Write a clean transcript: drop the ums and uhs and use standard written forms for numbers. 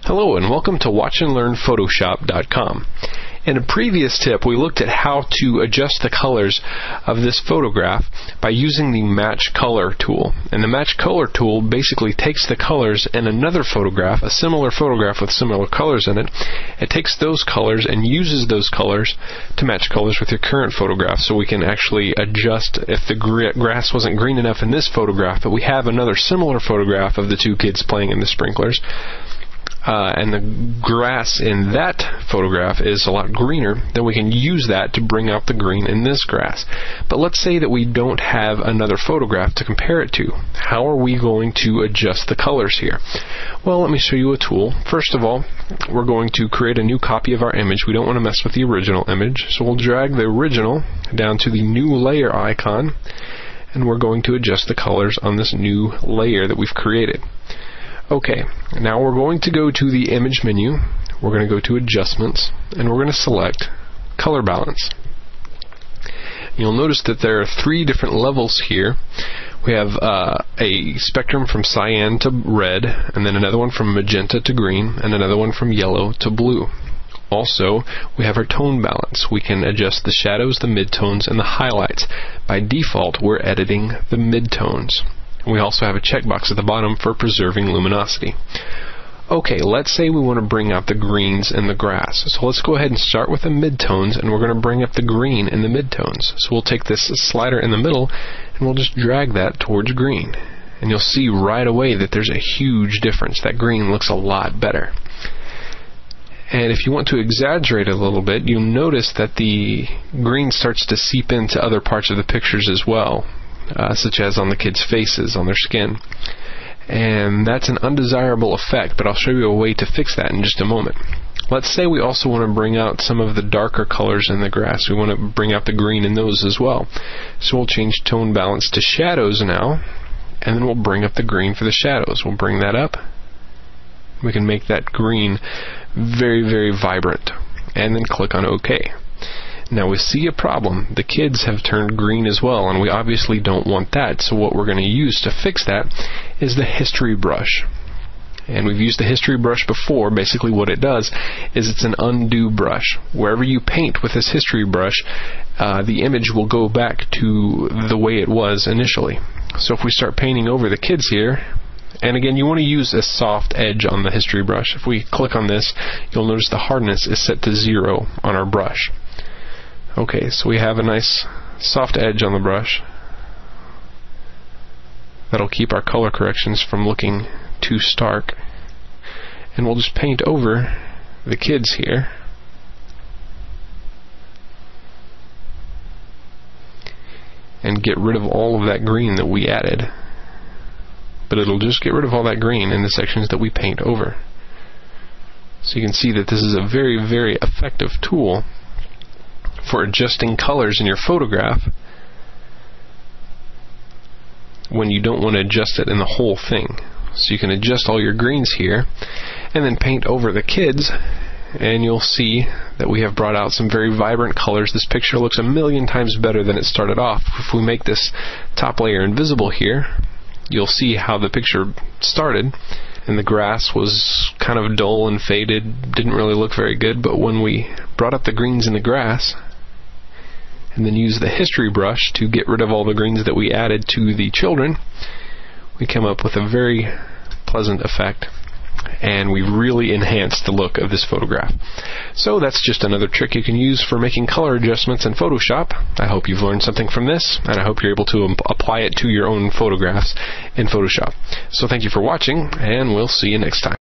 Hello and welcome to watchandlearnphotoshop.com. In a previous tip, we looked at how to adjust the colors of this photograph by using the Match Color tool. And the Match Color tool basically takes the colors in another photograph, a similar photograph with similar colors in it. It takes those colors and uses those colors to match colors with your current photograph, so we can actually adjust if the grass wasn't green enough in this photograph, but we have another similar photograph of the two kids playing in the sprinklers. And the grass in that photograph is a lot greener, then we can use that to bring out the green in this grass. But let's say that we don't have another photograph to compare it to. How are we going to adjust the colors here? Well, let me show you a tool. First of all, we're going to create a new copy of our image. We don't want to mess with the original image, so we'll drag the original down to the new layer icon, and we're going to adjust the colors on this new layer that we've created. Okay, now we're going to go to the image menu, we're going to go to adjustments, and we're going to select color balance. You'll notice that there are three different levels here. We have a spectrum from cyan to red, and then another one from magenta to green, and another one from yellow to blue. Also, we have our tone balance. We can adjust the shadows, the midtones, and the highlights. By default, we're editing the midtones. We also have a checkbox at the bottom for preserving luminosity. Okay, let's say we want to bring out the greens in the grass. So let's go ahead and start with the midtones, and we're going to bring up the green in the midtones. So we'll take this slider in the middle, and we'll just drag that towards green. And you'll see right away that there's a huge difference. That green looks a lot better. And if you want to exaggerate a little bit, you'll notice that the green starts to seep into other parts of the pictures as well. Such as on the kids' faces, on their skin. And that's an undesirable effect, but I'll show you a way to fix that in just a moment. Let's say we also want to bring out some of the darker colors in the grass. We want to bring out the green in those as well. So we'll change tone balance to shadows now, and then we'll bring up the green for the shadows. We'll bring that up. We can make that green very, very vibrant, and then click on OK. Now we see a problem. The kids have turned green as well, and we obviously don't want that, so what we're going to use to fix that is the history brush. And we've used the history brush before. Basically what it does is it's an undo brush. Wherever you paint with this history brush, the image will go back to the way it was initially. So if we start painting over the kids here, and again, you want to use a soft edge on the history brush. If we click on this, you'll notice the hardness is set to 0 on our brush. Okay, so we have a nice soft edge on the brush. That'll keep our color corrections from looking too stark. And we'll just paint over the kids here. And get rid of all of that green that we added. But it'll just get rid of all that green in the sections that we paint over. So you can see that this is a very, very effective tool for adjusting colors in your photograph when you don't want to adjust it in the whole thing. So you can adjust all your greens here and then paint over the kids, and you'll see that we have brought out some very vibrant colors. This picture looks a million times better than it started off. If we make this top layer invisible here, you'll see how the picture started, and the grass was kind of dull and faded, didn't really look very good, but when we brought up the greens in the grass and then use the history brush to get rid of all the greens that we added to the children, we come up with a very pleasant effect, and we really enhanced the look of this photograph. So that's just another trick you can use for making color adjustments in Photoshop. I hope you've learned something from this, and I hope you're able to apply it to your own photographs in Photoshop. So thank you for watching, and we'll see you next time.